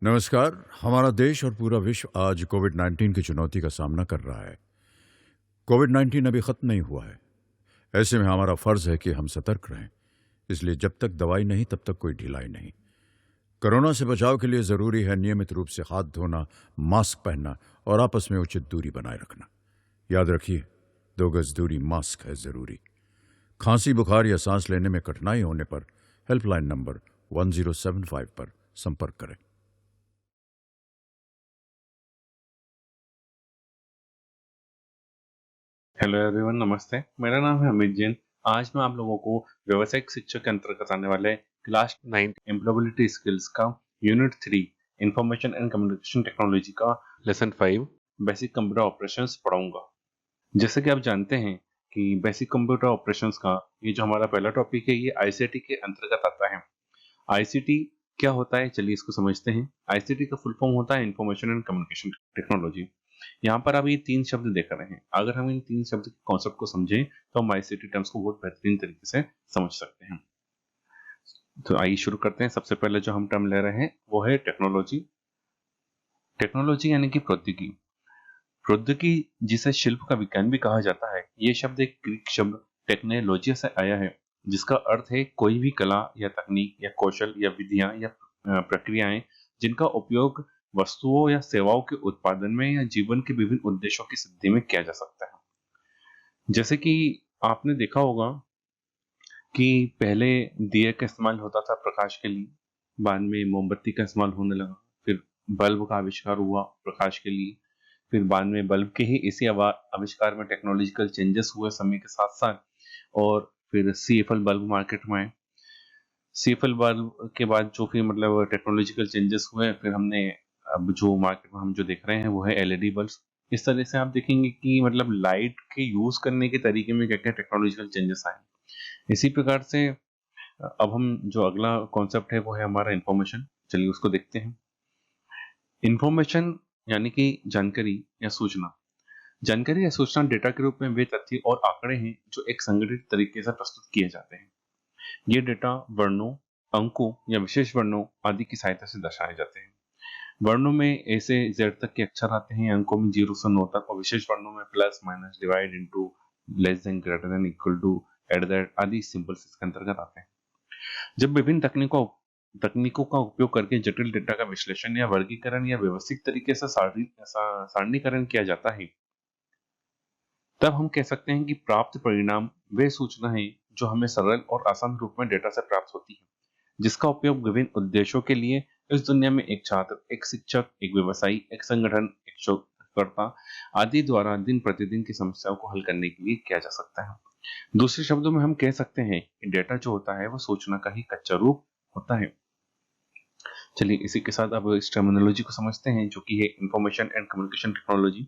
नमस्कार। हमारा देश और पूरा विश्व आज कोविड-19 की चुनौती का सामना कर रहा है। कोविड-19 अभी खत्म नहीं हुआ है। ऐसे में हमारा फर्ज है कि हम सतर्क रहें। इसलिए जब तक दवाई नहीं तब तक कोई ढिलाई नहीं। कोरोना से बचाव के लिए जरूरी है नियमित रूप से हाथ धोना, मास्क पहनना और आपस में उचित दूरी बनाए रखना। याद रखिए, 2 गज दूरी, मास्क है जरूरी। खांसी, बुखार या सांस लेने में कठिनाई होने पर हेल्पलाइन नंबर 1075 पर संपर्क करें। हेलो एवरीवन, नमस्ते। मेरा नाम है अमित जैन। आज मैं आप लोगों को व्यावसायिक शिक्षा के अंतर्गत आने वाले क्लास 9 एम्प्लॉयबिलिटी स्किल्स का unit 3 information and communication technology का लेसन 5 बेसिक कंप्यूटर ऑपरेशंस पढ़ाऊंगा। जैसे कि आप जानते हैं कि बेसिक कंप्यूटर ऑपरेशंस का ये जो हमारा पहला टॉपिक है, ये आईसीटी के अंतर्गत आता है। आईसीटी क्या होता है, चलिए इसको समझते हैं। आईसीटी का फुल फॉर्म होता है इंफॉर्मेशन एंड कम्युनिकेशन टेक्नोलॉजी। यहाँ पर आप ये 3 शब्द देख रहे हैं। अगर हम इन 3 शब्द के कॉन्सेप्ट को समझें तो हम आईसीटी टर्म्स को बहुत बेहतरीन तरीके से समझ सकते हैं। तो आइए शुरू करते हैं। सबसे पहले जो हम टर्म ले रहे हैं वो है टेक्नोलॉजी। टेक्नोलॉजी यानी कि प्रौद्योगिकी। प्रौद्योगिकी जिसे शिल्प का विज्ञान भी कहा जाता है, ये शब्द एक ग्रीक शब्द टेक्नोलॉजिया से आया है, जिसका अर्थ है कोई भी कला या तकनीक या कौशल या विधियां या प्रक्रियाएं जिनका उपयोग वस्तुओं या सेवाओं के उत्पादन में या जीवन के विभिन्न उद्देश्यों की सिद्धि में किया जा सकता है। जैसे कि आपने देखा होगा कि पहले दिए का इस्तेमाल होता था प्रकाश के लिए, बाद में मोमबत्ती का इस्तेमाल होने लगा, फिर बल्ब का आविष्कार हुआ प्रकाश के लिए, फिर बाद में बल्ब के ही इसी आविष्कार में टेक्नोलॉजिकल चेंजेस हुए समय के साथ साथ, और फिर सीएफएल बल्ब मार्केट में आए। सीएफएल बल्ब के बाद जो फिर मतलब टेक्नोलॉजिकल चेंजेस हुए, फिर हमने अब जो मार्केट में हम जो देख रहे हैं वो है एलईडी बल्ब। इस तरह से आप देखेंगे कि मतलब लाइट के यूज करने के तरीके में क्या क्या टेक्नोलॉजिकल चेंजेस आए। इसी प्रकार से अब हम जो अगला कॉन्सेप्ट है वो है हमारा इंफॉर्मेशन। चलिए उसको देखते हैं। इंफॉर्मेशन यानी कि जानकारी या सूचना। जानकारी या सूचना डेटा के रूप में वे तथ्य और आंकड़े हैं जो एक संगठित तरीके से प्रस्तुत किए जाते हैं। ये डेटा वर्णों, अंकों या विशेष वर्णों आदि की सहायता से दर्शाए जाते हैं। वर्णों में ए से जेड तक के अक्षर आते हैं, अंकों में 0 से 9 तक, और विशेष वर्णों में plus, minus, divide, into, less than, greater than, equal to, at that आदि सिंबल्स इसके अंतर्गत आते हैं। जब विभिन्न तकनीकों का उपयोग करके जटिल डेटा का विश्लेषण या वर्गीकरण या व्यवस्थित तरीके से सारणीकरण किया जाता है, तब हम कह सकते हैं कि प्राप्त परिणाम वे सूचना है जो हमें सरल और आसान रूप में डेटा से प्राप्त होती है, जिसका उपयोग विभिन्न उद्देश्यों के लिए इस दुनिया में एक छात्र, एक शिक्षक, एक व्यवसायी, एक संगठन, एक शोधकर्ता आदि द्वारा दिन प्रतिदिन की समस्याओं को हल करने के लिए किया जा सकता है। दूसरे शब्दों में हम कह सकते हैं कि डेटा जो होता है वो सूचना का ही कच्चा रूप होता है। चलिए इसी के साथ अब इस टर्मिनोलॉजी को समझते हैं जो कि है इंफॉर्मेशन एंड कम्युनिकेशन टेक्नोलॉजी।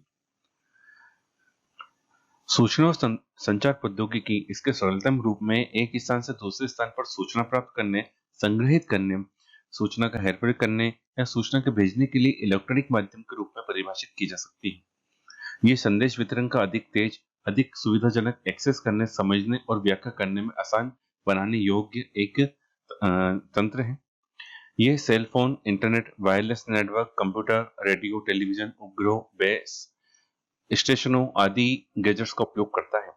सूचना और संचार प्रौद्योगिकी इसके सरलतम रूप में एक स्थान से दूसरे स्थान पर सूचना प्राप्त करने, संग्रहित करने, सूचना का हेरफेर करने या सूचना के भेजने के लिए इलेक्ट्रॉनिक माध्यम के रूप में परिभाषित की जा सकती है। ये संदेश वितरण का अधिक तेज, अधिक सुविधाजनक, एक्सेस करने, समझने और व्याख्या करने में आसान बनाने योग्य एक तंत्र है। ये cell phone, internet, wireless network, computer, radio, television, उपग्रह, बेस स्टेशनों आदि गैजेट्स का उपयोग करता है।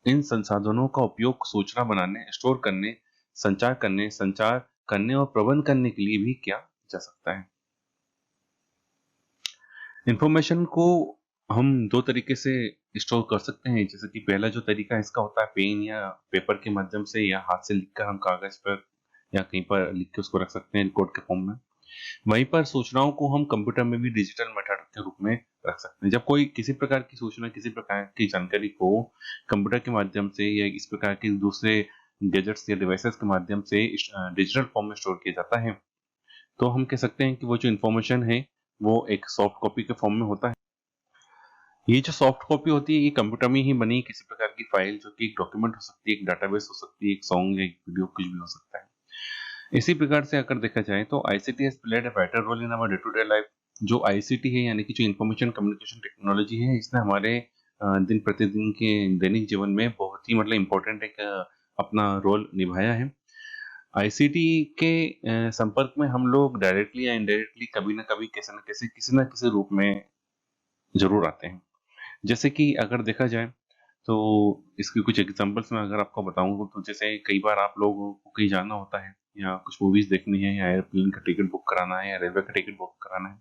इन संसाधनों का उपयोग सूचना बनाने, स्टोर करने, संचार करने और प्रबंध करने के लिए भी किया जा सकता है। इंफॉर्मेशन को हम 2 तरीके से स्टोर कर सकते हैं। जैसे कि पहला जो तरीका है इसका होता है पेन या पेपर के माध्यम से, या हाथ से लिखकर हम कागज पर या कहीं पर लिख के उसको रख सकते हैं रिकॉर्ड के फॉर्म में। वहीं पर सूचनाओं को हम कंप्यूटर में भी डिजिटल मेथड के रूप में रख सकते हैं। जब कोई किसी प्रकार की सूचना, किसी प्रकार की जानकारी को कंप्यूटर के माध्यम से या इस प्रकार के दूसरे गैजेट्स या डिवाइसेस के माध्यम से डिजिटल फॉर्म में स्टोर किया जाता है, तो हम कह सकते हैं कि वो जो इन्फॉर्मेशन है वो एक सॉफ्ट कॉपी के फॉर्म में होता है। ये जो सॉफ्ट कॉपी होती है ये कंप्यूटर में ही बनी किसी प्रकार की फाइल, जो कि एक डॉक्यूमेंट हो सकती है, एक डाटाबेस हो सकती है, एक सॉन्ग या एक वीडियो, कुछ भी हो सकता है। इसी प्रकार से अगर देखा जाए तो ICT has played a vital role in our day to day life. जो आईसीटी है यानी कि जो इंफॉर्मेशन कम्युनिकेशन टेक्नोलॉजी है, इसने हमारे दिन प्रतिदिन के दैनिक जीवन में बहुत ही मतलब इम्पोर्टेंट एक अपना रोल निभाया है। आईसीटी के संपर्क में हम लोग डायरेक्टली या इनडायरेक्टली कभी ना कभी किसी ना किसी रूप में जरूर आते हैं। जैसे कि अगर देखा जाए तो इसके कुछ एग्जांपल्स मैं अगर आपको बताऊं तो जैसे कई बार आप लोगों को कहीं जाना होता है या कुछ मूवीज देखनी है या एयरप्लेन का टिकट बुक कराना है या रेलवे का टिकट बुक कराना है,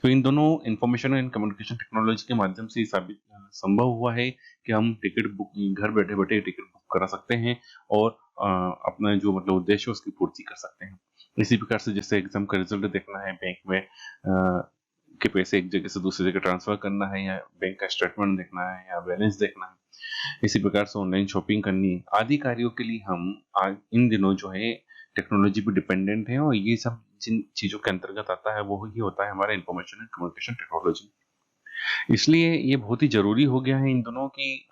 तो इन दोनों इंफॉर्मेशन एंड कम्युनिकेशन टेक्नोलॉजी के माध्यम से ये संभव हुआ है कि हम टिकट बुक घर बैठे बैठे टिकट बुक करा सकते हैं और अपना जो मतलब उद्देश्य है उसकी पूर्ति कर सकते हैं। इसी प्रकार से जैसे एग्जाम का रिजल्ट देखना है, बैंक में के पैसे एक जगह से दूसरी जगह ट्रांसफर करना है या बैंक का स्टेटमेंट देखना है या बैलेंस देखना है, इसी प्रकार से ऑनलाइन शॉपिंग करनी है, आदि कार्यों के लिए हम आज इन दिनों जो है टेक्नोलॉजी पे डिपेंडेंट है। और ये सब जिन चीजों के अंतर्गत आता है वो ही होता है हमारा इंफॉर्मेशन एंड कम्युनिकेशन टेक्नोलॉजी। इसलिए ये बहुत ही जरूरी हो गया है इन दोनों की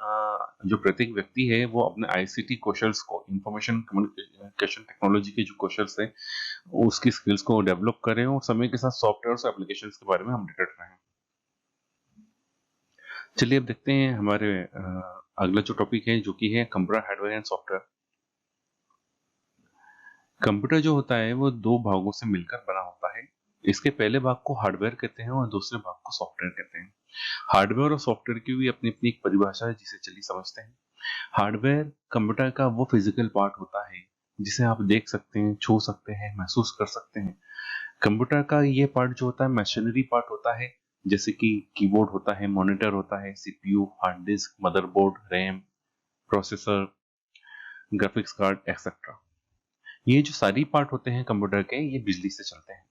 जो प्रत्येक व्यक्ति है वो अपने आईसीटी कौशल्स को, इंफॉर्मेशन कम्युनिकेशन टेक्नोलॉजी के जो कौशल्स है उसकी स्किल्स को डेवलप करें और समय के साथ सॉफ्टवेयर और एप्लीकेशंस के बारे में हम अपडेटेड रहें। चलिए अब देखते हैं हमारे अगला जो टॉपिक है जो कि है computer hardware and software. Computer जो होता है वो दो भागों से मिलकर बना होता है। इसके पहले भाग को हार्डवेयर कहते हैं और दूसरे भाग को सॉफ्टवेयर कहते हैं। हार्डवेयर और सॉफ्टवेयर की भी अपनी अपनी एक परिभाषा है जिसे चलिए समझते हैं। हार्डवेयर कंप्यूटर का वो फिजिकल पार्ट होता है जिसे आप देख सकते हैं, छू सकते हैं, महसूस कर सकते हैं। कंप्यूटर का ये पार्ट जो होता है मशीनरी पार्ट होता है, जैसे कि कीबोर्ड होता है, मॉनिटर होता है, CPU, hard disk, motherboard, RAM, processor, graphics card etcetera. ये जो सारी पार्ट होते हैं कंप्यूटर के ये बिजली से चलते हैं।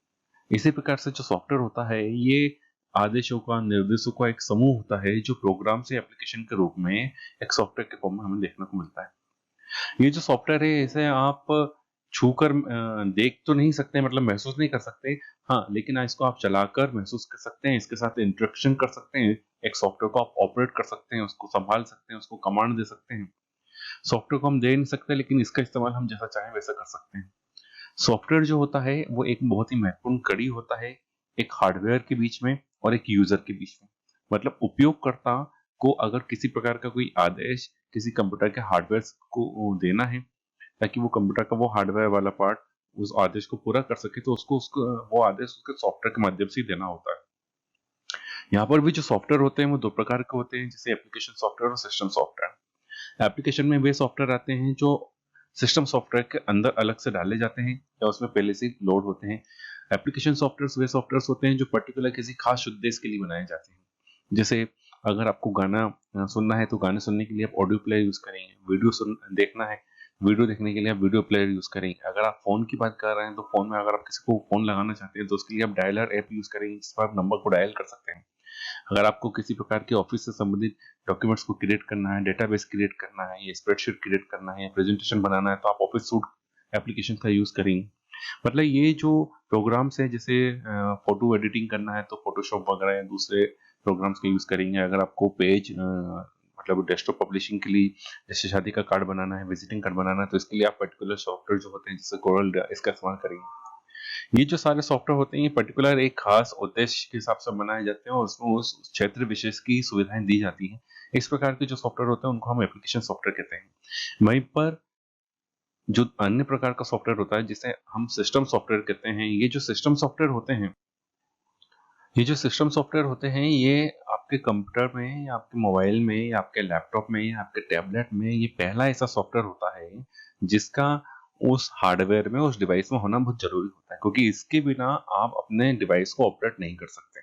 इसी प्रकार से जो सॉफ्टवेयर होता है ये आदेशों का, निर्देशों का एक समूह होता है जो प्रोग्राम से एप्लीकेशन के रूप में एक सॉफ्टवेयर के फॉर्म में हमें देखने को मिलता है। ये जो सॉफ्टवेयर है इसे आप छूकर देख तो नहीं सकते, मतलब महसूस नहीं कर सकते, हाँ, लेकिन इसको आप चलाकर महसूस कर सकते हैं, इसके साथ इंटरेक्शन कर सकते हैं। एक सॉफ्टवेयर को आप ऑपरेट कर सकते हैं, उसको संभाल सकते हैं, उसको कमांड दे सकते हैं। सॉफ्टवेयर को हम दे नहीं सकते लेकिन इसका इस्तेमाल हम जैसा चाहें वैसा कर सकते हैं। सॉफ्टवेयर जो होता है वो एक बहुत ही महत्वपूर्ण कड़ी होता है एक हार्डवेयर के बीच में और एक यूजर के बीच में। मतलब उपयोगकर्ता को अगर किसी प्रकार का कोई आदेश किसी कंप्यूटर के हार्डवेयर को देना है ताकि वो कंप्यूटर का वो हार्डवेयर वाला पार्ट उस आदेश को पूरा कर सके, तो उसको उसको वो आदेश उसके सॉफ्टवेयर के माध्यम से ही देना होता है। यहाँ पर भी जो सॉफ्टवेयर होते हैं वो दो प्रकार के होते हैं, जैसे एप्लीकेशन सॉफ्टवेयर और सिस्टम सॉफ्टवेयर। एप्लीकेशन में वे सॉफ्टवेयर आते हैं जो सिस्टम सॉफ्टवेयर के अंदर अलग से डाले जाते हैं या उसमें पहले से लोड होते हैं। एप्लीकेशन सॉफ्टवेयर वे सॉफ्टवेयर होते हैं जो पर्टिकुलर किसी खास उद्देश्य के लिए बनाए जाते हैं। जैसे अगर आपको गाना सुनना है तो गाने सुनने के लिए आप ऑडियो प्लेयर यूज करेंगे, वीडियो देखना है, वीडियो देखने के लिए आप वीडियो प्लेयर यूज करेंगे। अगर आप फोन की बात कर रहे हैं तो फोन में अगर आप किसी को फोन लगाना चाहते हैं तो उसके लिए आप डायलर ऐप यूज करेंगे जिस पर आप नंबर को डायल कर सकते हैं। अगर आपको किसी प्रकार के ऑफिस से संबंधित डॉक्यूमेंट्स को क्रिएट करना है, डेटाबेस क्रिएट करना है, या स्प्रेडशीट क्रिएट करना है, या प्रेजेंटेशन बनाना है, तो आप ऑफिस सूट एप्लीकेशन का यूज करेंगे। मतलब ये जो प्रोग्राम्स है, जैसे फोटो एडिटिंग करना है तो फोटोशॉप वगैरह या दूसरे प्रोग्राम्स का यूज करेंगे। अगर आपको पेज मतलब डेस्कटॉप पब्लिशिंग के लिए जैसे शादी का कार्ड बनाना है, विजिटिंग कार्ड बनाना है, तो इसके लिए आप पर्टिकुलर सॉफ्टवेयर जो होते हैं जैसे कोरल इसका इस्तेमाल करेंगे। ये जो सारे सॉफ्टवेयर होते हैं ये पर्टिकुलर एक खास उद्देश्य के हिसाब से बनाए जाते हैं और उसमें उस क्षेत्र विशेष की सुविधाएं दी जाती हैं। इस प्रकार के जो सॉफ्टवेयर होते हैं उनको हम एप्लीकेशन सॉफ्टवेयर कहते हैं। वहीं पर जो अन्य प्रकार का सॉफ्टवेयर होता है जिसे हम सिस्टम सॉफ्टवेयर कहते हैं, ये जो सिस्टम सॉफ्टवेयर होते हैं ये जो सिस्टम सॉफ्टवेयर होते हैं ये आपके कंप्यूटर में या आपके मोबाइल में या आपके लैपटॉप में या आपके टैबलेट में ये पहला ऐसा सॉफ्टवेयर होता है जिसका उस हार्डवेयर में, उस डिवाइस में होना बहुत जरूरी होता है, क्योंकि इसके बिना आप अपने डिवाइस को ऑपरेट नहीं कर सकते।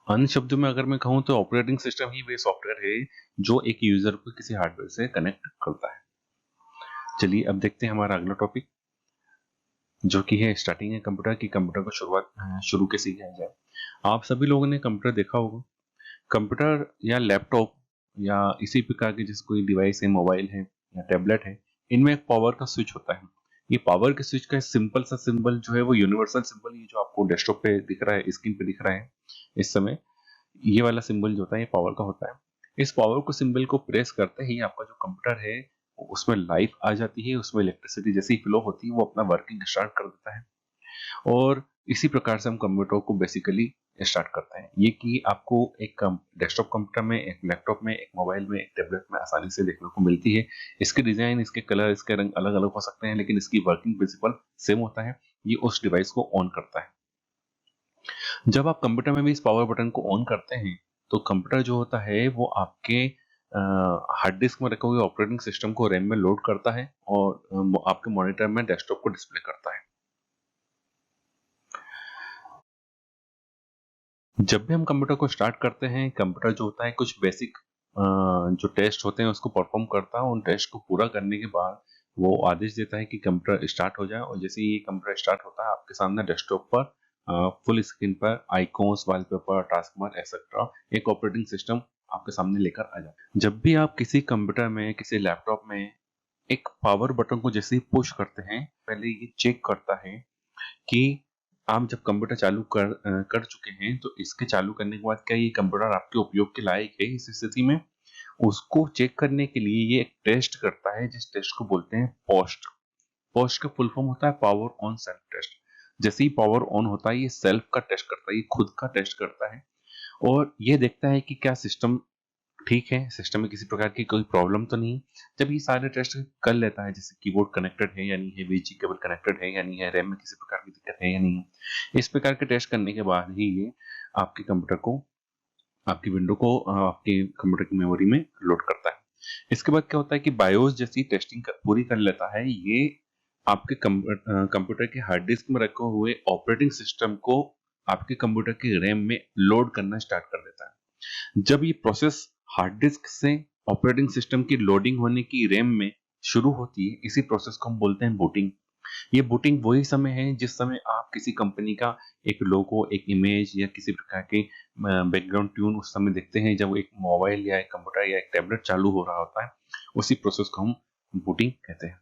अन्य शब्दों में अगर मैं कहूँ तो ऑपरेटिंग सिस्टम ही वे सॉफ्टवेयर है जो एक यूजर को किसी हार्डवेयर से कनेक्ट करता है। चलिए अब देखते हैं हमारा अगला टॉपिक जो कि है स्टार्टिंग है कंप्यूटर की। कंप्यूटर को शुरू कैसे किया जाए। आप सभी लोगों ने कंप्यूटर देखा होगा। कंप्यूटर या लैपटॉप या इसी प्रकार के जैसे कोई डिवाइस है, मोबाइल है या टैबलेट है, इनमें एक पावर का स्विच होता है। ये पावर के स्विच का सिंपल सा सिंबल जो है वो यूनिवर्सल सिंबल, ये जो आपको डेस्कटॉप पे दिख रहा है, स्क्रीन पे दिख रहा है इस समय, ये वाला सिंबल जो होता है ये पावर का होता है। इस पावर को सिंबल को प्रेस करते ही आपका जो कंप्यूटर है उसमें लाइफ आ जाती है, उसमें इलेक्ट्रिसिटी जैसी फ्लो होती है, वो अपना वर्किंग स्टार्ट कर देता है। और इसी प्रकार से हम कंप्यूटर को बेसिकली स्टार्ट करते हैं। ये कि आपको एक डेस्कटॉप कंप्यूटर में, एक लैपटॉप में, एक मोबाइल में, एक टैबलेट में आसानी से देखने को मिलती है। इसके डिजाइन, इसके कलर, इसके रंग अलग अलग हो सकते हैं, लेकिन इसकी वर्किंग प्रिंसिपल सेम होता है। ये उस डिवाइस को ऑन करता है। जब आप कंप्यूटर में भी इस पावर बटन को ऑन करते हैं तो कंप्यूटर जो होता है वो आपके हार्ड डिस्क में रखे हुए ऑपरेटिंग सिस्टम को रैम में लोड करता है और आपके मॉनिटर में डेस्कटॉप को डिस्प्ले करता है। जब भी हम कंप्यूटर को स्टार्ट करते हैं, कंप्यूटर जो होता है कुछ बेसिक जो टेस्ट होते हैं उसको परफॉर्म करता है। उन टेस्ट को पूरा करने के बाद वो आदेश देता है कि कंप्यूटर स्टार्ट हो जाए, और जैसे ही कंप्यूटर स्टार्ट होता है आपके सामने डेस्कटॉप पर फुल स्क्रीन पर icons, wallpaper, task bar etcetera एक ऑपरेटिंग सिस्टम आपके सामने लेकर आ जाता है। जब भी आप किसी कंप्यूटर में, किसी लैपटॉप में एक पावर बटन को जैसे ही पुश करते हैं, पहले ये चेक करता है कि आप जब कंप्यूटर चालू कर चुके हैं तो इसके चालू करने के बाद क्या ये कंप्यूटर आपके उपयोग के लायक है इस स्थिति में। उसको चेक करने के लिए ये एक टेस्ट करता है, जिस टेस्ट को बोलते हैं पोस्ट। पोस्ट का फुल फॉर्म होता है पावर ऑन सेल्फ टेस्ट। जैसे ही पावर ऑन होता है ये सेल्फ का टेस्ट करता है, ये खुद का टेस्ट करता है और ये देखता है कि क्या सिस्टम ठीक है, सिस्टम में किसी प्रकार की कोई प्रॉब्लम तो नहीं। जब ये सारे टेस्ट कर लेता है, जैसे कीबोर्ड कनेक्टेड है या नहीं है, वीजी केबल कनेक्टेड है या नहीं है, रैम में किसी प्रकार की दिक्कत है या नहीं है, इस प्रकार के टेस्ट करने के बाद ही ये आपके कंप्यूटर को, आपकी विंडो को आपके कंप्यूटर की मेमोरी में लोड करता है। इसके बाद क्या होता है कि बायोस जैसी टेस्टिंग पूरी कर लेता है, ये आपके कंप्यूटर के हार्ड डिस्क में रखे हुए ऑपरेटिंग सिस्टम को आपके कंप्यूटर के रैम में लोड करना स्टार्ट कर देता है। जब ये प्रोसेस हार्ड डिस्क से ऑपरेटिंग सिस्टम की लोडिंग होने की रैम में शुरू होती है, इसी प्रोसेस को हम बोलते हैं बूटिंग। ये बूटिंग वही समय है जिस समय आप किसी कंपनी का एक लोगो, एक इमेज या किसी प्रकार के बैकग्राउंड ट्यून उस समय देखते हैं, जब एक मोबाइल या एक कंप्यूटर या एक टैबलेट चालू हो रहा होता है। उसी प्रोसेस को हम बूटिंग कहते हैं।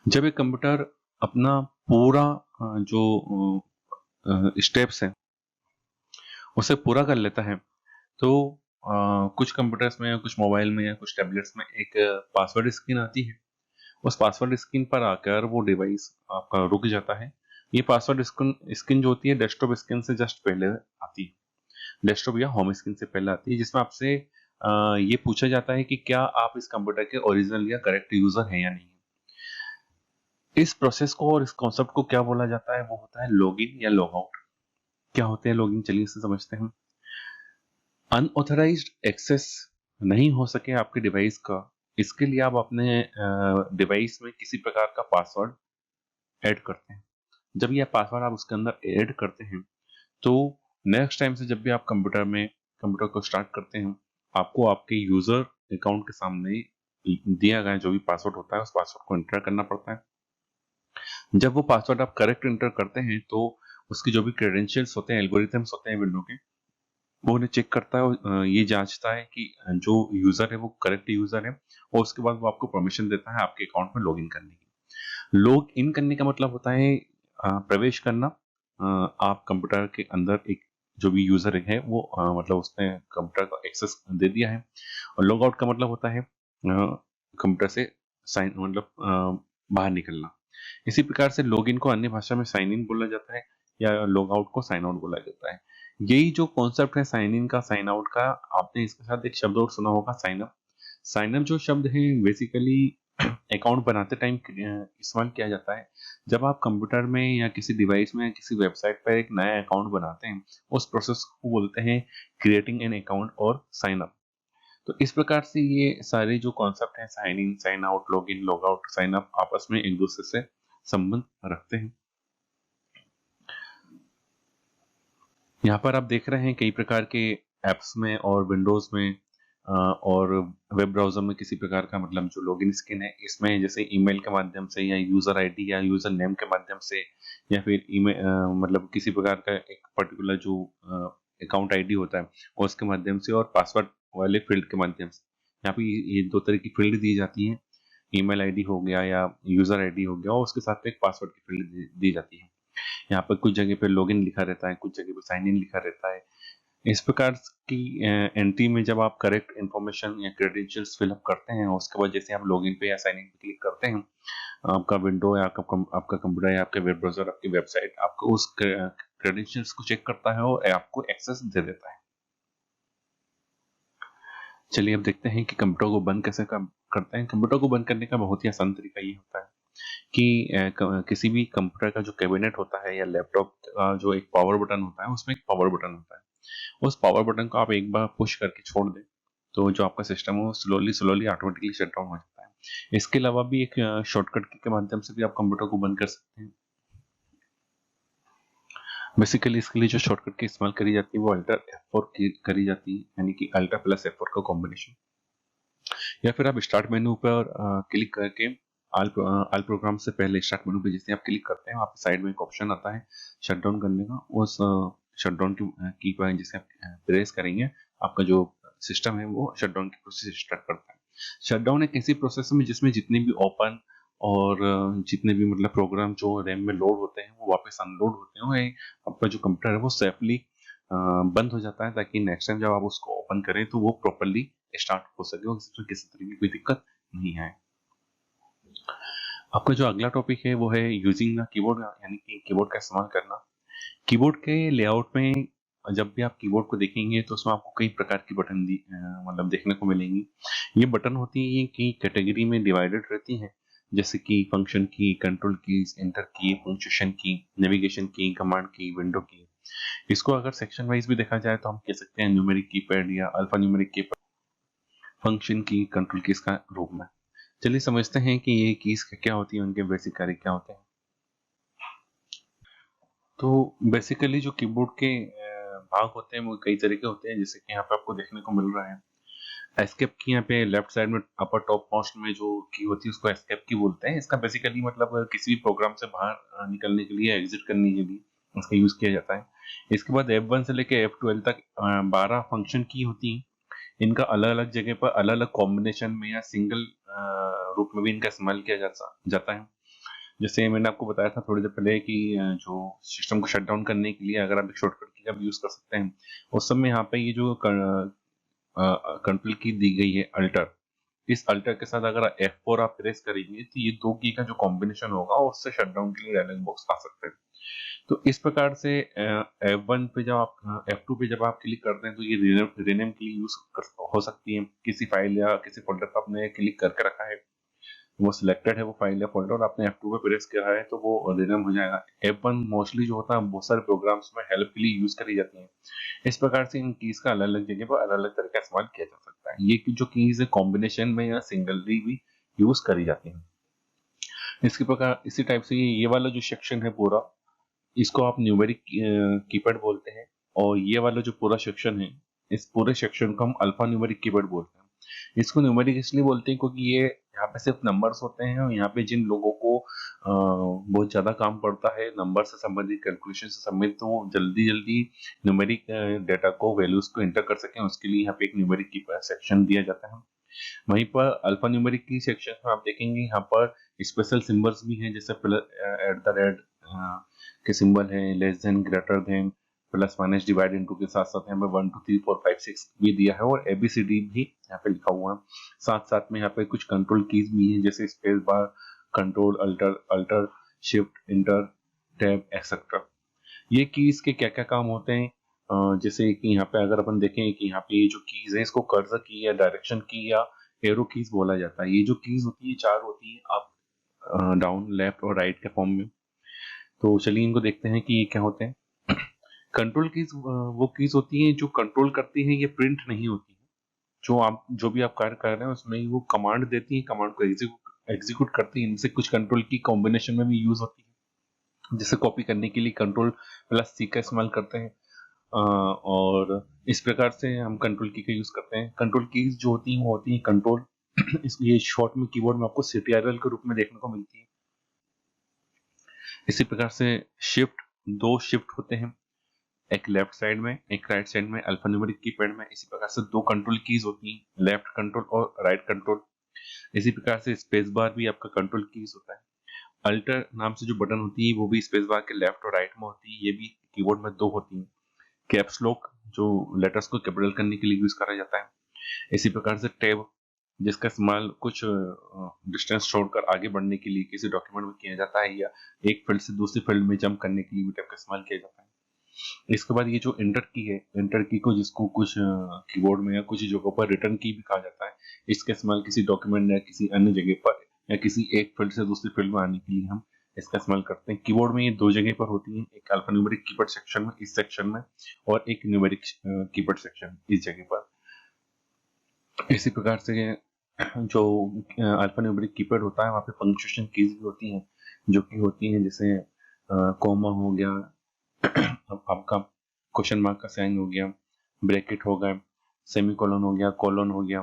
जब एक कंप्यूटर अपना पूरा जो स्टेप्स है उसे पूरा कर लेता है तो कुछ कंप्यूटर्स में या कुछ मोबाइल में या कुछ टैबलेट्स में एक पासवर्ड स्क्रीन आती है। उस पासवर्ड स्क्रीन पर आकर वो डिवाइस आपका रुक जाता है। ये पासवर्ड स्क्रीन जो होती है डेस्कटॉप स्क्रीन से जस्ट पहले आती है, डेस्कटॉप या होम स्क्रीन से पहले आती है, जिसमें आपसे ये पूछा जाता है कि क्या आप इस कंप्यूटर के ओरिजिनल या करेक्ट यूजर हैं या नहीं। इस प्रोसेस को और इस कॉन्सेप्ट को क्या बोला जाता है, वो होता है लॉगिन या लॉगआउट। क्या होते हैं लॉगिन, चलिए इसे समझते हैं। अनऑथराइज्ड एक्सेस नहीं हो सके आपके डिवाइस का, इसके लिए आप अपने डिवाइस में किसी प्रकार का पासवर्ड ऐड करते हैं। जब ये पासवर्ड आप उसके अंदर ऐड करते हैं तो नेक्स्ट टाइम से जब भी आप कंप्यूटर को स्टार्ट करते हैं, आपको आपके यूजर अकाउंट के सामने दिया गया जो भी पासवर्ड होता है उस पासवर्ड को एंटर करना पड़ता है। जब वो पासवर्ड आप करेक्ट एंटर करते हैं तो उसकी जो भी क्रेडेंशियल्स होते हैं, एल्गोरिथम्स होते हैं विंडो के, वो उन्हें चेक करता है और ये जांचता है कि जो यूजर है वो करेक्ट यूजर है, और उसके बाद वो आपको परमिशन देता है आपके अकाउंट में लॉगिन करने की। लॉग इन करने का मतलब होता है प्रवेश करना। आप कंप्यूटर के अंदर एक जो भी यूजर है वो मतलब उसने कंप्यूटर का एक्सेस दे दिया है। और लॉग आउट का मतलब होता है कंप्यूटर से साइन मतलब बाहर निकलना। इसी प्रकार से लॉग इन को अन्य भाषा में साइन इन बोला जाता है या लॉग आउट को साइन आउट बोला जाता है। यही जो कॉन्सेप्ट है साइन इन का, साइन आउट का, आपने इसके साथ एक शब्द और सुना होगा, साइन अप। साइन अप जो शब्द है बेसिकली अकाउंट बनाते टाइम इस्तेमाल किया जाता है। जब आप कंप्यूटर में या किसी डिवाइस में या किसी वेबसाइट पर एक नया अकाउंट बनाते हैं, उस प्रोसेस को बोलते हैं क्रिएटिंग एन अकाउंट और साइन अप। तो इस प्रकार से ये सारे जो कॉन्सेप्ट हैं, sign in, sign out, log in, log out, sign up, आपस में एक दूसरे से संबंध रखते हैं। यहाँ पर आप देख रहे हैं कई प्रकार के एप्स में और विंडोज में और वेब ब्राउजर में किसी प्रकार का मतलब जो लॉगिन स्क्रीन है, इसमें जैसे ईमेल के माध्यम से या यूजर आईडी या यूजर नेम के माध्यम से या फिर ईमेल मतलब किसी प्रकार का एक पर्टिकुलर जो अकाउंट आईडी होता है और उसके माध्यम से, और पासवर्ड वाले फील्ड के माध्यम से। यहाँ पे ये दो तरह की फील्ड दी जाती हैं, ईमेल आईडी हो गया या यूजर आईडी हो गया, और उसके साथ एक पासवर्ड की फील्ड दी जाती है। यहाँ पर कुछ जगह पे लॉगिन लिखा रहता है, कुछ जगह पे साइन इन लिखा रहता है। इस प्रकार की एंट्री में जब आप करेक्ट इन्फॉर्मेशन या क्रेडेंशियल्स फिलअप करते हैं, उसके बाद जैसे आप लॉगिन पे या साइन इन पे क्लिक करते हैं, आपका विंडो या आपका कंप्यूटर या आपके वेब ब्राउजर, आपकी वेबसाइट आपको उस क्रेडेंशियल्स को चेक करता है और आपको एक्सेस दे देता है। चलिए अब देखते हैं कि कंप्यूटर को बंद कैसे करते हैं। कंप्यूटर को बंद करने का बहुत ही आसान तरीका ये होता है कि किसी भी कंप्यूटर का जो कैबिनेट होता है या लैपटॉप का जो एक पावर बटन होता है, उसमें एक पावर बटन होता है। उस पावर बटन को आप एक बार पुश करके छोड़ दें, तो जो आपका सिस्टम है वो slowly slowly automatically shut down हो जाता है। इसके अलावा भी एक शॉर्टकट की के माध्यम से भी आप कंप्यूटर को बंद कर सकते हैं। बेसिकली इसके लिए जो शॉर्टकट की इस्तेमाल करी जाती है वो अल्टर F4 की करी जाती है, यानी कि अल्टर प्लस F4 का कॉम्बिनेशन। या फिर आप स्टार्ट मेनू पर क्लिक करके आल प्रोग्राम से पहले स्टार्ट मेनू पे जैसे आप क्लिक करते हैं, वहाँ पे साइड में एक ऑप्शन आता है शट डाउन करने का। उस शट डाउन की पर जैसे आप प्रेस करेंगे, आपका जो सिस्टम है वो शट डाउन की प्रोसेस स्टार्ट करता है। शट डाउन एक ऐसी प्रोसेस में जिसमें जितने भी ओपन और जितने भी मतलब प्रोग्राम जो रैम में लोड होते हैं वो वापस अनलोड होते हैं, और आपका जो कंप्यूटर है वो सेफली बंद हो जाता है, ताकि नेक्स्ट टाइम जब आप उसको ओपन करें तो वो प्रॉपरली स्टार्ट हो सके और इसमें किसी तरह की कोई दिक्कत नहीं आए। आपका जो अगला टॉपिक है वो है यूजिंग द कीबोर्ड, यानी कि कीबोर्ड का इस्तेमाल करना। कीबोर्ड के लेआउट में जब भी आप कीबोर्ड को देखेंगे तो उसमें आपको कई प्रकार की बटन मतलब देखने को मिलेंगी। ये बटन होती है कि कैटेगरी में डिवाइडेड रहती हैं, जैसे कि फंक्शन की, कंट्रोल कीज, एंटर की, पंक्चुएशन की, नेविगेशन की, कमांड की, विंडो की। इसको अगर सेक्शन वाइज भी देखा जाए तो हम कह सकते हैं न्यूमेरिक कीपैड या अल्फा न्यूमेरिक कीपैड, फंक्शन की, कंट्रोल कीज का रूप में। चलिए समझते हैं कि ये कीज क्या होती है, उनके बेसिक कार्य क्या होते हैं। तो बेसिकली जो कीबोर्ड के भाग होते हैं वो कई तरह के होते हैं, जैसे कि यहाँ पे आपको देखने को मिल रहा है एस्केप की। यहाँ पे लेफ्ट साइड में अपर टॉप मोस्ट में जो की होती है उसको एस्केप की बोलते हैं। इसका बेसिकली मतलब किसी भी प्रोग्राम से बाहर निकलने के लिए, एग्जिट करने के लिए इसका यूज किया जाता है। इसके बाद F1 से लेके F12 तक 12 फंक्शन की होती हैं। इनका अलग अलग जगह पर अलग अलग कॉम्बिनेशन में या सिंगल रूप में भी इनका इस्तेमाल किया जाता है। जैसे मैंने आपको बताया था थोड़ी देर पहले कि जो सिस्टम को शट डाउन करने के लिए अगर आप एक शॉर्टकट की का भी यूज कर सकते हैं, उस समय यहाँ पे ये जो कंट्रोल की दी गई है अल्टर, इस अल्टर के साथ अगर F4 आप प्रेस करेंगे तो ये दो की का जो कॉम्बिनेशन होगा उससे शट डाउन के लिए डायलॉग बॉक्स आ सकते हैं। तो इस प्रकार से F1 पे जब आप F2 पे जब आप क्लिक करते हैं तो ये रीनेम के लिए यूज हो सकती है। किसी फाइल या किसी फोल्डर पर आपने क्लिक करके रखा है, वो सिलेक्टेड है वो फाइल या फोल्डर, और आपने F2 पे प्रेस किया है तो वो रीनेम हो जाएगा। F1 मोस्टली जो होता है बहुत सारे प्रोग्राम्स में हेल्प के लिए यूज करी जाती है। इस प्रकार से इन कीज का अलग अलग जगह पर अलग अलग तरीका इस्तेमाल किया जा सकता है। ये जो कीज है कॉम्बिनेशन में या सिंगलली भी यूज करी जाती है। इसके प्रकार इसी टाइप से ये वाला जो सेक्शन है पूरा, इसको आप न्यूमेरिक कीपैड बोलते हैं, और ये वाला जो पूरा सेक्शन है, इस पूरे सेक्शन को हम अल्फा न्यूमेरिक कीपैड बोलते हैं। इसको न्यूमेरिक इसलिए बोलते हैं क्योंकि ये यहाँ पे सिर्फ नंबर्स होते हैं, और यहाँ पे जिन लोगों को बहुत ज्यादा काम पड़ता है नंबर से संबंधित, कैलकुलेशन से संबंधित, तो वो जल्दी जल्दी न्यूमेरिक डेटा को, वैल्यूज को एंटर कर सकें, उसके लिए यहाँ पे एक न्यूमेरिक की सेक्शन दिया जाता है। वहीं पर अल्फा न्यूमेरिक की सेक्शन में आप देखेंगे यहाँ पर स्पेशल सिंबल्स भी हैं, जैसे एट द रेट के सिंबल है, less than, greater then, plus minus, divide into के साथ साथ यहाँ पे 1 2 3 4 5 6 भी दिया है, और ABCD भी यहाँ पे लिखा हुआ है। साथ साथ में यहाँ पे कुछ कंट्रोल कीज भी हैं, जैसे space bar, control, alter, shift, inter, tab etcetera. ये कीज के क्या क्या काम होते हैं, जैसे कि यहाँ पे अगर अपन देखें कि यहाँ पे ये जो कीज है इसको कर्सर की या डायरेक्शन की या एरो कीज बोला जाता है। ये जो कीज होती है चार होती है, अप, डाउन, लेफ्ट और राइट के फॉर्म में। तो चलिए इनको देखते हैं कि ये क्या होते हैं। कंट्रोल कीज वो कीज होती हैं जो कंट्रोल करती हैं, ये प्रिंट नहीं होती है। जो भी आप कार्य कर रहे हैं उसमें वो कमांड देती है, कमांड को एग्जीक्यूट करती है। इनसे कुछ कंट्रोल की कॉम्बिनेशन में भी यूज होती है, जैसे कॉपी करने के लिए कंट्रोल+C का इस्तेमाल करते हैं, और इस प्रकार से हम कंट्रोल की का यूज करते हैं। कंट्रोल कीज जो होती हैं वो होती हैं कंट्रोल इसलिए शॉर्ट में कीबोर्ड में आपको CTRL के रूप में देखने को मिलती है। इसी प्रकार से शिफ्ट, दो शिफ्ट होते हैं, एक लेफ्ट साइड में एक राइट साइड में अल्फा न्यूमेरिक कीपैड में। इसी प्रकार से दो कंट्रोल कीज होती हैं, लेफ्ट कंट्रोल और राइट कंट्रोल। इसी प्रकार से स्पेस बार भी आपका कंट्रोल कीज होता है। अल्टर नाम से जो बटन होती है वो भी स्पेस बार के लेफ्ट और राइट में होती है, ये भी कीबोर्ड में दो होती है। कैप्स लॉक जो लेटर्स को कैपिटल करने के लिए यूज करा जाता है। इसी प्रकार से टैब, जिसका इस्तेमाल कुछ डिस्टेंस छोड़कर आगे बढ़ने के लिए किसी डॉक्यूमेंट में किया जाता है, या एक फील्ड से दूसरी फील्ड में जंप करने के लिए भी टैब का इस्तेमाल किया जाता है। इसके बाद ये जो इंटर की है, इंटर की को जिसको कुछ कीबोर्ड में या कुछ जगहों पर रिटर्न की भी कहा जाता है, इसका इस्तेमाल किसी डॉक्यूमेंट या किसी अन्य जगह पर या किसी एक फील्ड से दूसरी फील्ड में आने के लिए हम इसका इस्तेमाल करते हैं। कीबोर्ड में ये दो जगह पर होती है, एक अल्फान्यूमेरिक कीपैड सेक्शन में, इस सेक्शन में, और एक न्यूमेरिक कीपैड सेक्शन इस जगह पर। इसी प्रकार से जो अल्फान्यूमेरिक कीपैड होता है वहाँ पे पंक्चुएशन कीज भी होती हैं, जो कि होती हैं जैसे कॉमा हो गया, अब आपका क्वेश्चन मार्क का साइन हो गया, ब्रैकेट हो गया, सेमीकोलन हो गया, कोलन हो गया,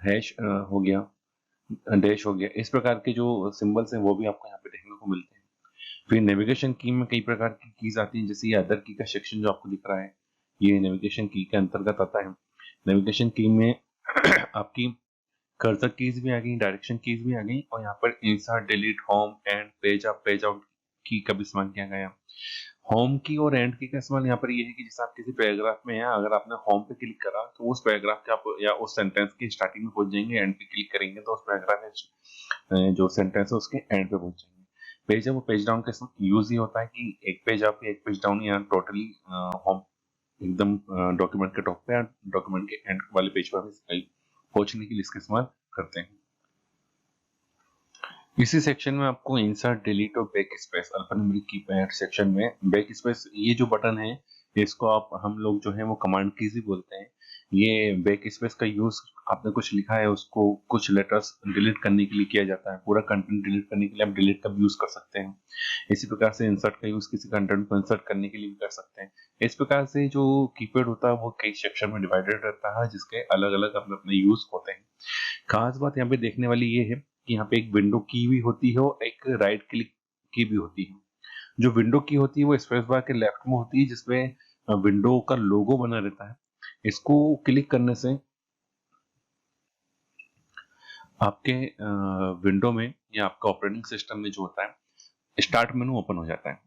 हैश हो गया, डैश हो गया। इस प्रकार के जो सिंबल्स हैं वो भी आपको यहाँ पे देखने को मिलते हैं। फिर नेविगेशन की में कई प्रकार की कीज आती हैं, जैसे ये अदर की का सेक्शन जो आपको दिख रहा है, ये नेविगेशन की के अंतर्गत आता है। नेविगेशन की में आपकी कर्सर कीज भी आ गई, डायरेक्शन कीज भी आ गई, और यहाँ पर insert, delete, home, and, page up, page out की का भी इस्तेमाल किया गया। होम की और एंड की का इस्तेमाल यहाँ पर ये है कि जैसे आप किसी पैराग्राफ में हैं, अगर आपने होम पे क्लिक करा तो उस पैराग्राफ के आप या उस सेंटेंस की स्टार्टिंग में पहुंच जाएंगे, एंड पे क्लिक करेंगे तो उस पैराग्राफ में जो सेंटेंस है उसके एंड पे पहुंच जाएंगे। पेज अप और पेज डाउन का यूज ही होता है कि एक पेज अप या एक पेज डाउन या टोटली होम एकदम डॉक्यूमेंट के टॉप पे या डॉक्यूमेंट के एंड वाले पेज पर पहुंचने के लिए इसका इस्तेमाल करते हैं। इसी सेक्शन में आपको इंसर्ट, डिलीट और back space, alphanumeric keypad section में बैक स्पेस, ये जो बटन है इसको आप हम लोग जो है वो कमांड कीज ही बोलते हैं। ये बैक स्पेस का यूज आपने कुछ लिखा है उसको कुछ लेटर्स डिलीट करने के लिए किया जाता है, पूरा कंटेंट डिलीट करने के लिए आप डिलीट का भी यूज कर सकते हैं। इसी प्रकार से इंसर्ट का यूज किसी कंटेंट को इंसर्ट करने के लिए भी कर सकते हैं। इस प्रकार से जो कीपैड होता है वो कई सेक्शन में डिवाइडेड रहता है, जिसके अलग अलग अपने अपने यूज होते हैं। खास बात यहाँ पे देखने वाली ये है कि यहाँ पे एक विंडो की भी होती है और एक राइट क्लिक की भी होती है। जो विंडो की होती है वो स्पेस बार के लेफ्ट में होती है, जिसमें विंडो का लोगो बना रहता है। इसको क्लिक करने से आपके विंडो में या आपका ऑपरेटिंग सिस्टम में जो होता है स्टार्ट मेनू ओपन हो जाता है।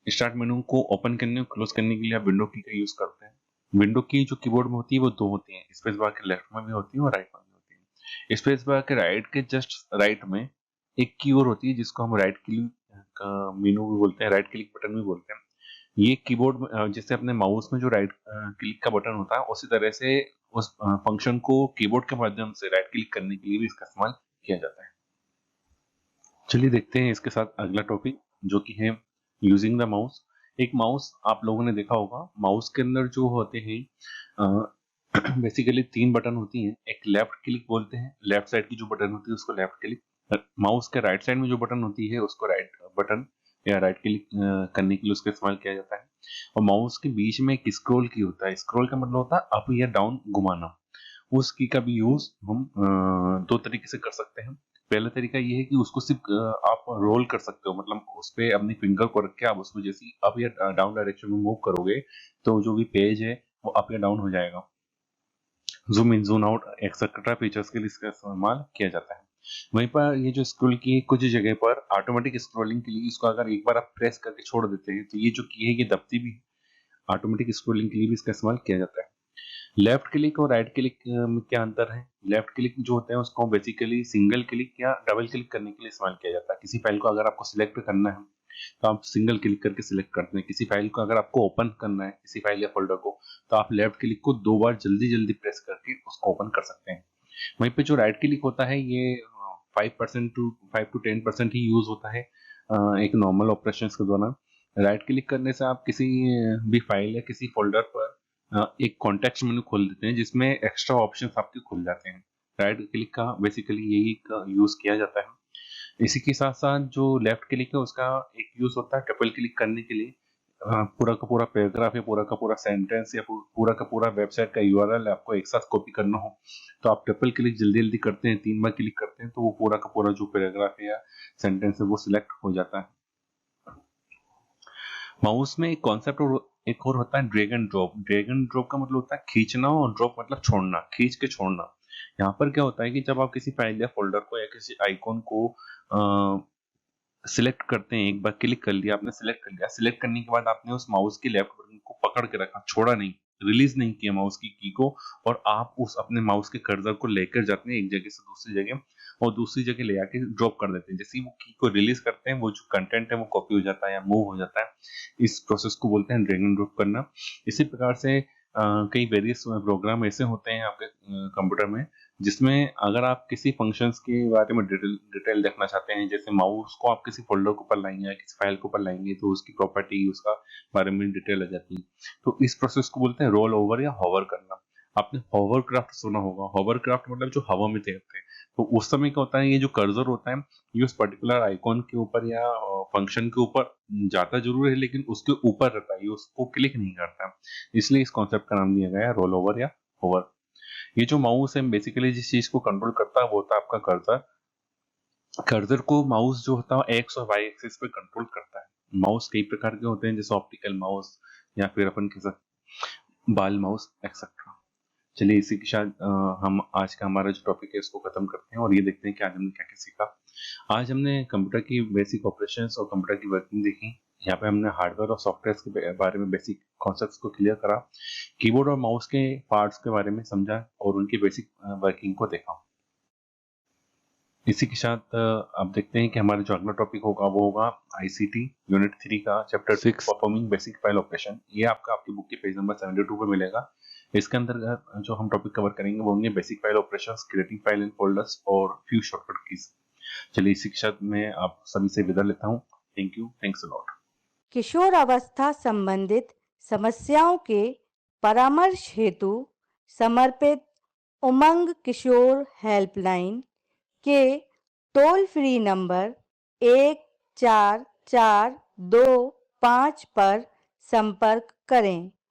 स्टार्ट मेनू को ओपन करने और क्लोज करने के लिए आप विंडो की का यूज करते हैं। विंडो की जो कीबोर्ड में होती है वो दो होती है, स्पेस बार के लेफ्ट में भी होती है और राइट में भी होती है। स्पेस बार के राइट के जस्ट राइट में एक की और होती है जिसको हम राइट क्लिक का मेनू भी बोलते हैं, राइट क्लिक बटन भी बोलते हैं। ये कीबोर्ड में जैसे अपने माउस में जो राइट क्लिक का बटन होता है उसी तरह से उस फंक्शन को कीबोर्ड के माध्यम से राइट क्लिक करने के लिए भी इसका इस्तेमाल किया जाता है। चलिए देखते हैं इसके साथ अगला टॉपिक जो कि है यूजिंग द माउस। एक माउस आप लोगों ने देखा होगा, माउस के अंदर जो होते हैं बेसिकली तीन बटन होती हैं। एक लेफ्ट क्लिक बोलते हैं, लेफ्ट साइड की जो बटन होती है उसको लेफ्ट क्लिक, माउस के राइट साइड में जो बटन होती है उसको राइट बटन या राइट क्लिक करने के लिए उसका इस्तेमाल किया जाता है। और माउस के बीच में एक स्क्रॉल की होता है, स्क्रॉल का मतलब होता है अप या डाउन घुमाना। उस की का भी यूज हम दो तरीके से कर सकते हैं। पहला तरीका ये है कि उसको सिर्फ आप रोल कर सकते हो, मतलब उस पे अपनी फिंगर को रख के आप उसको जैसे अप या डाउन डायरेक्शन में मूव करोगे तो जो भी पेज है वो अप या डाउन हो जाएगा। Zoom in, zoom out, etcetera features के लिए इसका इस्तेमाल किया जाता है। वहीं पर ये जो स्क्रॉल की है कुछ जगह पर ऑटोमेटिक स्क्रॉलिंग के लिए इसको अगर एक बार आप प्रेस करके छोड़ देते हैं तो ये जो की है ये दबती भी है। ऑटोमेटिक स्क्रॉलिंग के लिए भी इसका इस्तेमाल किया जाता है। लेफ्ट क्लिक और राइट क्लिक में क्या अंतर है? लेफ्ट क्लिक जो होता है उसको बेसिकली सिंगल क्लिक या डबल क्लिक करने के लिए इस्तेमाल किया जाता है। किसी फाइल को अगर आपको सिलेक्ट करना है तो आप सिंगल क्लिक करके सिलेक्ट करते हैं। किसी फाइल को अगर आपको ओपन करना है, किसी फाइल या फोल्डर को, तो आप लेफ्ट क्लिक को दो बार जल्दी जल्दी प्रेस करके उसको ओपन कर सकते हैं। वहीं पे जो राइट क्लिक होता है ये 5% टू 10% ही यूज होता है एक नॉर्मल ऑपरेशन के दौरान। राइट क्लिक करने से आप किसी भी फाइल या किसी फोल्डर पर एक कॉन्टेक्स्ट मेनू खोल देते हैं जिसमें एक्स्ट्रा ऑप्शंस आपके खुल जाते हैं। राइट क्लिक का बेसिकली यही का यूज किया जाता है। इसी के साथ साथ जो लेफ्ट क्लिक है उसका एक यूज होता है ट्रिपल क्लिक करने के लिए। पूरा का पूरा पैराग्राफ या पूरा का पूरा सेंटेंस या पूरा का पूरा वेबसाइट का यूआरएल आपको एक साथ कॉपी करना हो तो आप ट्रिपल क्लिक जल्दी जल्दी करते हैं, 3 बार क्लिक करते हैं तो वो पूरा का पूरा जो पैराग्राफ है या सेंटेंस है वो सिलेक्ट हो जाता है। माउस में एक कॉन्सेप्ट और एक और होता है drag and drop. Drag and drop का मतलब होता है खींचना और ड्रॉप मतलब छोड़ना, खींच के छोड़ना। यहाँ पर क्या होता है कि जब आप किसी फाइल या फोल्डर को या किसी आइकॉन को सिलेक्ट करते हैं, एक बार क्लिक कर लिया आपने, सिलेक्ट कर लिया, सिलेक्ट करने के बाद आपने उस माउस के लेफ्ट बटन को पकड़ के रखा, छोड़ा नहीं, रिलीज नहीं किया माउस की को, और आप उस अपने माउस के कर्सर को लेकर जाते हैं एक जगह से दूसरी जगह, और दूसरी जगह ले आके ड्रॉप कर देते हैं। जैसे ही वो की को रिलीज करते हैं, वो जो कंटेंट है वो कॉपी हो जाता है या मूव हो जाता है। इस प्रोसेस को बोलते हैं ड्रैग एंड ड्रॉप करना। इसी प्रकार से कई वेरियस प्रोग्राम ऐसे होते हैं आपके कंप्यूटर में, जिसमें अगर आप किसी फंक्शंस के बारे में डिटेल देखना चाहते हैं, जैसे माउस को आप किसी फोल्डर के ऊपर लाएंगे या किसी फाइल के ऊपर लाएंगे, तो उसकी प्रॉपर्टी, उसका बारे में डिटेल आ जाती है। तो इस प्रोसेस को बोलते हैं रोल ओवर या हॉवर करना। आपने हॉवरक्राफ्ट सुना होगा, हॉवरक्राफ्ट मतलब जो हवा में तैरते हैं। तो उस समय क्या होता है, ये जो कर्सर होता है, ये उस पर्टिकुलर आइकॉन के ऊपर या फंक्शन के ऊपर जाता जरूर है, लेकिन उसके ऊपर रहता है, ये उसको क्लिक नहीं करता। इसलिए इस कॉन्सेप्ट का नाम दिया गया है रोल ओवर या होवर। ये जो माउस है बेसिकली जिस चीज को कंट्रोल करता है वो होता है आपका कर्सर। कर्सर को माउस जो होता है एक्स और वाई एक्सिस पे कंट्रोल करता है। माउस कई प्रकार के होते हैं, जैसे ऑप्टिकल माउस या फिर अपन कह सकते बाल माउस एक्सेट्रा। चलिए इसी के साथ हम आज का हमारा जो टॉपिक है इसको खत्म करते हैं और ये देखते हैं कि आज हमने क्या क्या सीखा। आज हमने कंप्यूटर की बेसिक ऑपरेशंस और कंप्यूटर की वर्किंग देखी। यहाँ पे हमने हार्डवेयर और सॉफ्टवेयर के बारे में बेसिक कॉन्सेप्ट्स को क्लियर करा, कीबोर्ड और माउस के पार्ट्स के बारे में समझा और उनकी बेसिक वर्किंग को देखा। इसी के साथ अब देखते हैं कि हमारा जो अगला टॉपिक होगा वो होगा आईसीटी यूनिट 3 का chapter 6 performing basic file operation. ये आपका आपकी बुक के पेज नंबर 72 पे मिलेगा। इसके अंतर्गत जो हम टॉपिक कवर करेंगे वो होंगे basic file operations, creating file in folders और फ्यू शॉर्टकट कीज। चलिए इसी के साथ मैं आप सभी से विदा लेता हूँ। Thank you, thanks a lot. किशोर अवस्था संबंधित समस्याओं के परामर्श हेतु समर्पित उमंग किशोर हेल्पलाइन के टोल फ्री नंबर 144225 पर संपर्क करें।